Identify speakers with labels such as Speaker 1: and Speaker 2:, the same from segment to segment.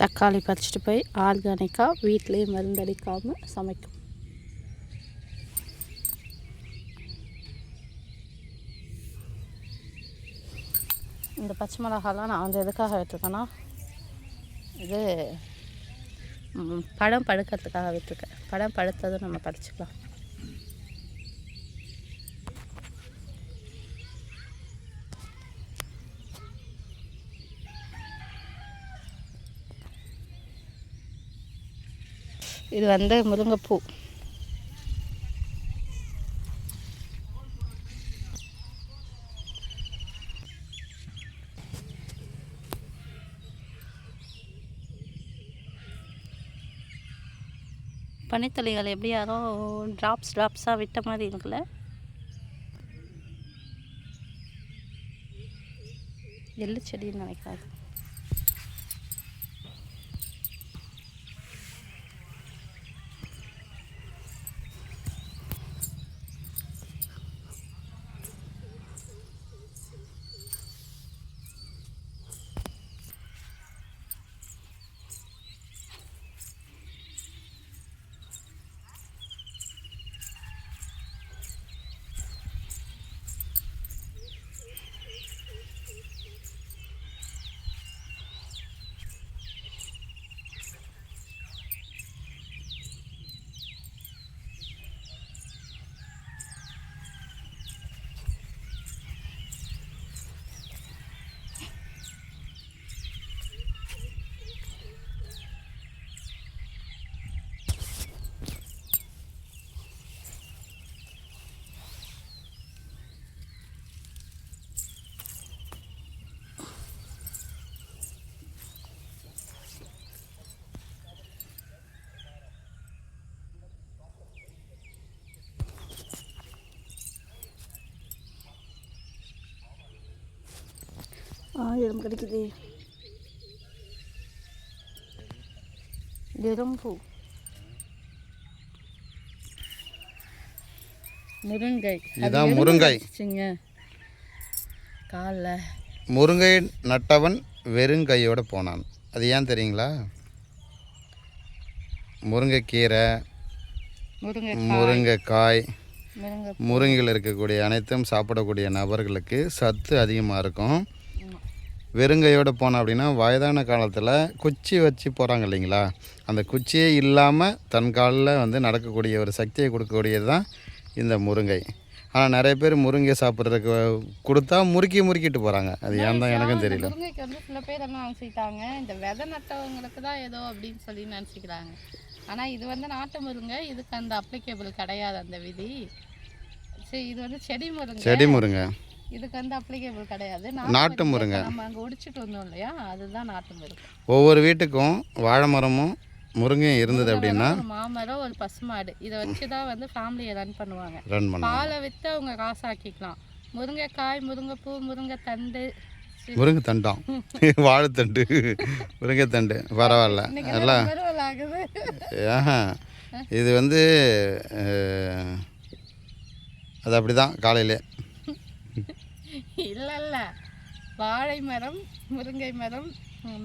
Speaker 1: தக்காளி பறிச்சுட்டு போய் ஆர்கானிக்காக வீட்டிலேயே மருந்தடிக்காமல் சமைக்கும். இந்த பச்சை மிளகாலாம் நான் வந்து எதுக்காக விட்டுருக்கேன்னா, இது பழம் பழுக்கிறதுக்காக விட்டுருக்கேன். பழம் பழுத்ததும் நம்ம பறிச்சுக்கலாம். இது வந்து முருங்கைப்பூ. பனித்துளிகள் எப்படி யாரோ ட்ராப்ஸாக விட்ட மாதிரி இருக்குல்ல. எள்ளு செடின்னு நினைக்காது. எறும்பு கிடைக்குது. எறும்பு. முருங்கை.
Speaker 2: இதான் முருங்கை.
Speaker 1: காலில்
Speaker 2: முருங்கை நட்டவன் வெறுங்கையோடு போனான். அது ஏன் தெரியுங்களா? முருங்கைக்கீரை, முருங்கைக்காய், முருங்கையில் இருக்கக்கூடிய அனைத்தும் சாப்பிடக்கூடிய நபர்களுக்கு சத்து அதிகமாக இருக்கும். வெறுங்கையோடு போனோம் அப்படின்னா வயதான காலத்தில் குச்சி வச்சு போகிறாங்க இல்லைங்களா, அந்த குச்சியே இல்லாமல் தன் காலில் வந்து நடக்கக்கூடிய ஒரு சக்தியை கொடுக்கக்கூடியது தான் இந்த முருங்கை. ஆனால் நிறைய பேர் முருங்கை சாப்பிட்றதுக்கு கொடுத்தா முறுக்கிட்டு போகிறாங்க. அது ஏன் தான் எனக்கும் தெரியல.
Speaker 1: முருங்கைக்கு வந்து சில பேர் என்ன நினச்சிக்கிட்டாங்க, இந்த விதை நட்டவங்களுக்கு தான் ஏதோ அப்படின்னு சொல்லி நினச்சிக்கிறாங்க. ஆனால் இது வந்து நாட்டு முருங்கை, இதுக்கு அந்த அப்ளிகேபிள் கிடையாது அந்த விதி. சரி, இது வந்து செடி முருங்கை, இதுக்கு வந்து அப்ளிகேபிள் கிடையாது. நாட்டு முருங்கை நம்ம அங்கே ஒடிச்சிட்டு வந்தோம் இல்லையா, அதுதான் நாட்டு முருங்கை.
Speaker 2: ஒவ்வொரு வீட்டுக்கும் வாழை மரமும் முருங்கையும் இருந்தது அப்படின்னா,
Speaker 1: மாமரம், ஒரு பசுமாடு, இதை வச்சு தான் வந்து ஃபேமிலியை ரன் பண்ணுவாங்க. பாலை விற்று அவங்க காசாக்கிக்கலாம். முருங்கைக்காய், முருங்கைப்பூ, முருங்கைத்தண்டு,
Speaker 2: முருங்கைத்தண்டாம், வாழைத்தண்டு, முருங்கைத்தண்டு பரவாயில்ல. நல்லா இது வந்து அது அப்படி தான் காலையிலே.
Speaker 1: இல்லை, வாழை மரம், முருங்கை மரம்,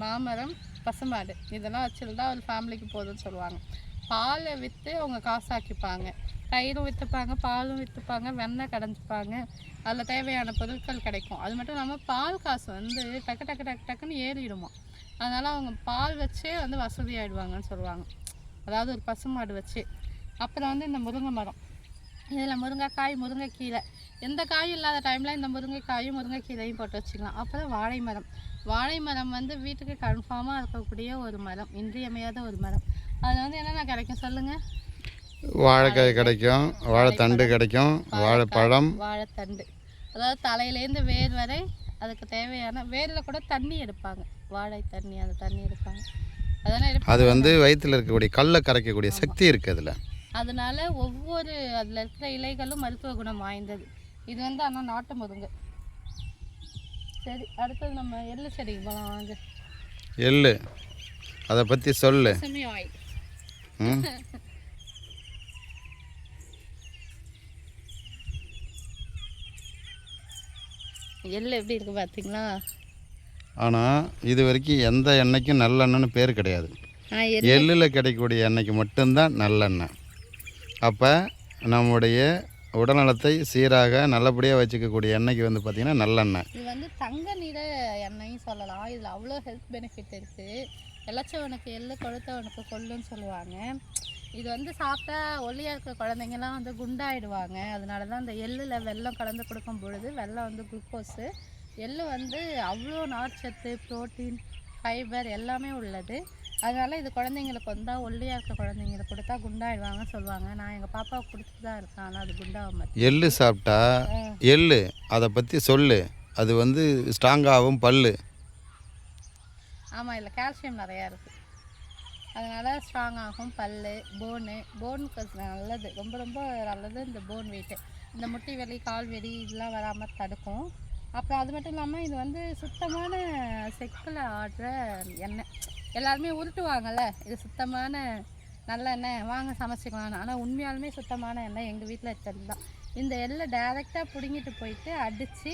Speaker 1: மாமரம், பசுமாடு, இதெல்லாம் வச்சுருந்தா ஒரு ஃபேமிலிக்கு போதும்னு சொல்லுவாங்க. பாலை விற்று அவங்க காசாக்கிப்பாங்க. தயிரும் விற்றுப்பாங்க, பாலும் விற்றுப்பாங்க, வெண்ணெய் கடைஞ்சிப்பாங்க. அதில் தேவையான பொருட்கள் கிடைக்கும். அது மட்டும் இல்லாமல் பால் காசு வந்து டக்குன்னு ஏறிடுமா. அதனால் அவங்க பால் வச்சே வந்து வசதி ஆகிடுவாங்கன்னு சொல்லுவாங்க. அதாவது ஒரு பசுமாடு வச்சு. அப்புறம் வந்து இந்த முருங்கை மரம், இதில் முருங்கைக்காய், முருங்கைக்கீரை, எந்த காயும் இல்லாத டைமில் இந்த முருங்கைக்காயும் முருங்கைக்கீரையும் போட்டு வச்சுக்கலாம். அப்புறம் வாழை மரம் வந்து வீட்டுக்கு கன்ஃபார்மாக இருக்கக்கூடிய ஒரு மரம், இன்றியமையாத ஒரு மரம். அது வந்து என்னென்ன கிடைக்கும் சொல்லுங்கள்?
Speaker 2: வாழைக்காய் கிடைக்கும், வாழைத்தண்டு கிடைக்கும், வாழைப்பழம்,
Speaker 1: வாழைத்தண்டு, அதாவது தலையிலேருந்து வேர் வரை அதுக்கு தேவையான, வேரில் கூட தண்ணி எடுப்பாங்க, வாழை தண்ணி, அந்த தண்ணி எடுப்பாங்க. அதெல்லாம்
Speaker 2: அது வந்து வயிற்றில் இருக்கக்கூடிய கல்லை கரைக்கக்கூடிய சக்தி இருக்குது அதில்.
Speaker 1: அதனால ஒவ்வொரு அதில் இருக்கிற இலைகளும் மருத்துவ குணம் வாய்ந்தது. இது வந்து ஆனால் நாட்டு முருங்கை. சரி, அடுத்தது நம்ம எள்ளு செடிக்கு போகலாம் வாங்க.
Speaker 2: எள்ளு, அதை பற்றி சொல்லு.
Speaker 1: ஆயில் எள்ளு எப்படி இருக்குது பார்த்தீங்களா?
Speaker 2: ஆனால் இது வரைக்கும் எந்த எண்ணெய்க்கும் நல்லெண்ணெய்னு பேர் கிடையாது. எள்ளில் கிடைக்கக்கூடிய எண்ணெய்க்கு மட்டும்தான் நல்லெண்ணெய். அப்போ நம்முடைய உடல்நலத்தை சீராக நல்லபடியாக வச்சுக்கக்கூடிய எண்ணெய்க்கு வந்து பார்த்திங்கன்னா நல்லெண்ணெய்.
Speaker 1: இது வந்து தங்க நிற எண்ணெயும் சொல்லலாம். இதில் அவ்வளோ ஹெல்த் பெனிஃபிட் இருக்குது. இளைச்சவனுக்கு எள்ளு கொழுத்தவனுக்கு கொள்ளுன்னு சொல்லுவாங்க. இது வந்து சாப்பிட்டா ஒல்லியாக இருக்க குழந்தைங்கலாம் வந்து குண்டாயிடுவாங்க. அதனால தான் இந்த எள்ளில் வெல்லம் கலந்து கொடுக்கும் பொழுது வெல்லம் வந்து குளுக்கோஸு, எள்ளு வந்து அவ்வளோ நார்ச்சத்து, ப்ரோட்டீன், ஃபைபர் எல்லாமே உள்ளது. அதனால் இது குழந்தைங்களுக்கு வந்தால் ஒல்லியாக இருக்க குழந்தைங்களுக்கு கொடுத்தா குண்டாயிடுவாங்கன்னு சொல்லுவாங்க. நான் எங்கள் பாப்பாவுக்கு கொடுத்துட்டு தான் இருக்கேன், ஆனால் அது குண்டாகாம.
Speaker 2: எள்ளு சாப்பிட்டா எள்ளு அதை பற்றி சொல்லு, அது வந்து ஸ்ட்ராங்காகவும் பல்லு.
Speaker 1: ஆமாம், இல்லை கால்சியம் நிறையா இருக்குது. அதனால் ஸ்ட்ராங் ஆகும் பல், போனுக்கு நல்லது, ரொம்ப ரொம்ப நல்லது. இந்த போன் வெயிட்டு, இந்த முட்டி வலி, கால் வலி இதெல்லாம் வராமல் தடுக்கும். அப்புறம் அது மட்டும் இல்லாமல் இது வந்து சுத்தமான செக்கில் ஆடுற எண்ணெய். எல்லாருமே உருட்டுவாங்கள்ல, இது சுத்தமான நல்ல எண்ணெய் வாங்க சமைச்சிக்கலான்னு. ஆனால் உண்மையாலுமே சுத்தமான எண்ணெய் எங்கள் வீட்டில் இருக்கிறது தான். இந்த எள்ளை டைரெக்டாக பிடுங்கிட்டு போயிட்டு அடித்து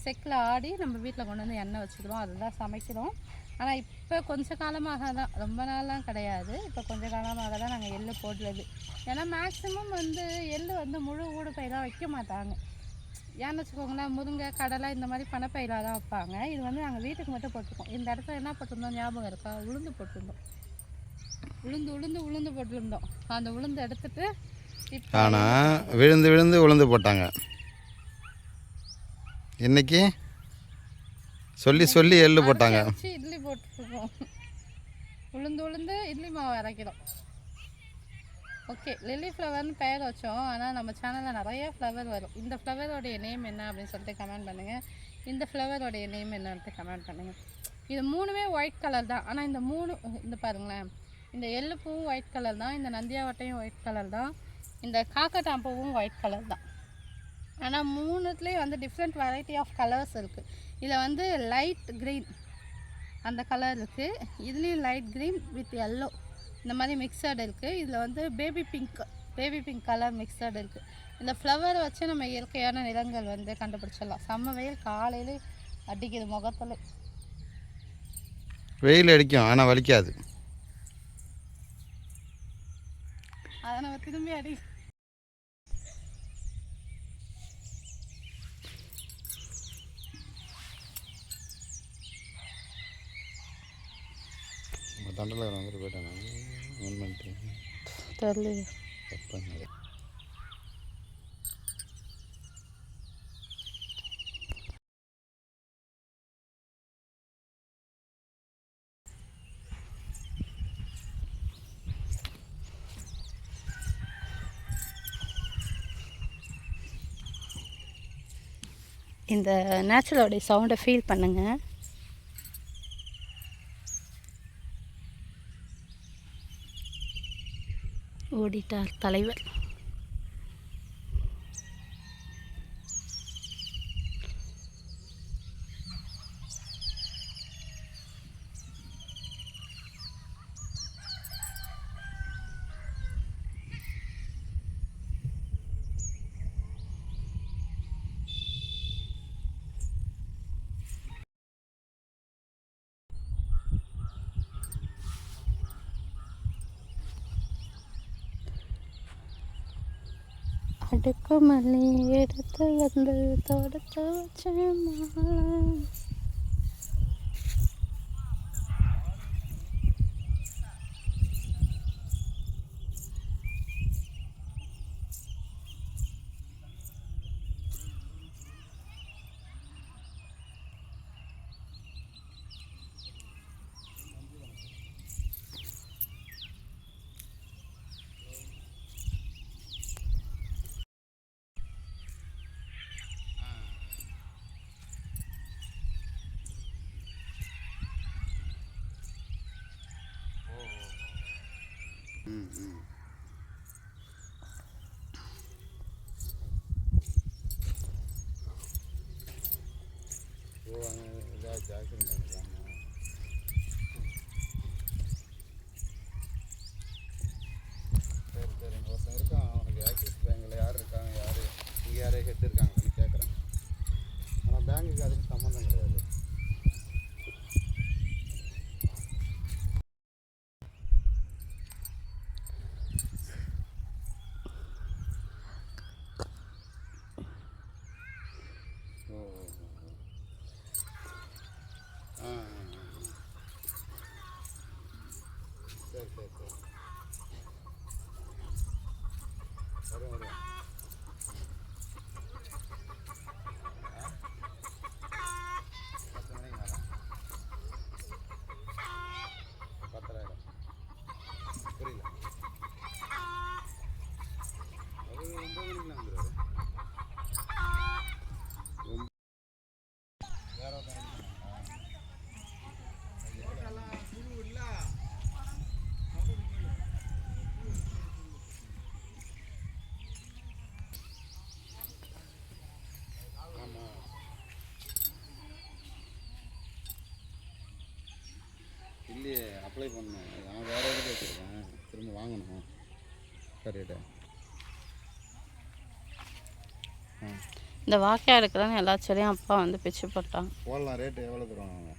Speaker 1: செக்கில் ஆடி நம்ம வீட்டில் கொண்டு வந்து எண்ணெய் வச்சுக்கிறோம், அதுதான் சமைக்கிறோம். ஆனால் இப்போ கொஞ்ச காலமாக தான், ரொம்ப நாள்லாம் கிடையாது, இப்போ கொஞ்சம் காலமாக தான் நாங்கள் எள்ளு போடுறது. ஏன்னா மேக்ஸிமம் வந்து எள்ளு வந்து முழு ஊடு பயிராக வைக்க மாட்டாங்க. ஏன்னு வச்சுக்கோங்களேன், முருங்கை, கடலை இந்த மாதிரி பணப்பயிராக தான் வைப்பாங்க. இது வந்து நாங்கள் வீட்டுக்கு மட்டும் போட்டிருக்கோம். இந்த இடத்துல என்ன போட்டிருந்தோம் ஞாபகம் இருக்கா? உளுந்து போட்டிருந்தோம். உளுந்து போட்டிருந்தோம். அந்த உளுந்து எடுத்துட்டு
Speaker 2: ஆனால் விழுந்து உளுந்து போட்டாங்க. இன்னைக்கு சொல்லி எள்ளு போட்டாங்க.
Speaker 1: இட்லி போட்டுருக்கோம். உளுந்து இட்லி மாவு அரைக்கிறோம். ஓகே, லில்லி ஃப்ளவர்னு பெயர் வச்சோம். ஆனால் நம்ம சேனலில் நிறைய ஃப்ளவர் வரும். இந்த ஃப்ளவரோடைய நேம் என்ன அப்படின்னு சொல்லிட்டு கமெண்ட் பண்ணுங்கள். இந்த ஃப்ளவரோடைய நேம் என்னன்ட்டு கமெண்ட் பண்ணுங்கள். இது மூணுமே ஒயிட் கலர் தான். ஆனால் இந்த பாருங்களேன், இந்த எள்ளு பூவும் ஒயிட் கலர் தான், இந்த நந்தியாவட்டையும் ஒயிட் கலர் தான், இந்த காக்கட்டாம்பூவும் ஒயிட் கலர் தான். ஆனால் மூணுத்துலேயும் வந்து டிஃப்ரெண்ட் வெரைட்டி ஆஃப் கலர்ஸ் இருக்குது. இதில் வந்து லைட் க்ரீன் அந்த கலர் இருக்குது, இதுலேயும் லைட் க்ரீன் வித் எல்லோ இந்த மாதிரி மிக்சடு இருக்குது. இதில் வந்து பேபி பிங்க் கலர் மிக்சடு இருக்குது. இந்த ஃப்ளவர் வச்சு நம்ம இயற்கையான நிறங்கள் வந்து கண்டுபிடிச்சிடலாம். செம்ம வெயில் காலையில் அடிக்குது முகத்தில்.
Speaker 2: வெயில் அடிக்கும் ஆனால் வலிக்காது.
Speaker 1: அதை நம்ம திரும்பி அடி
Speaker 2: தண்டலை வந்துட்டு போயிட்டாங்க.
Speaker 1: தெரியல. இந்த நேச்சுரலோடைய சவுண்டை ஃபீல் பண்ணுங்கள். ஓடிட்டார் தலைவர். அடுக்கு மல்லி எடுத்து வந்து தொடுத்து வச்ச மாலை.
Speaker 2: ஹெட் இருக்காங்கன்னு கேட்குறேன். ஆனால் பேங்குக்கு அதுக்கு சம்மந்தம் கிடையாது. அப்ளை பண்ணேன், நான் வேறு இடத்துல வச்சுருக்கேன், திரும்ப வாங்கணும். சரிடா.
Speaker 1: இந்த வாக்கையாக இருக்கிறதான்னு எல்லா செடியும் அப்பா வந்து பிச்சு போட்டாங்க.
Speaker 2: போடலாம். ரேட்டு எவ்வளோ தருவாங்க?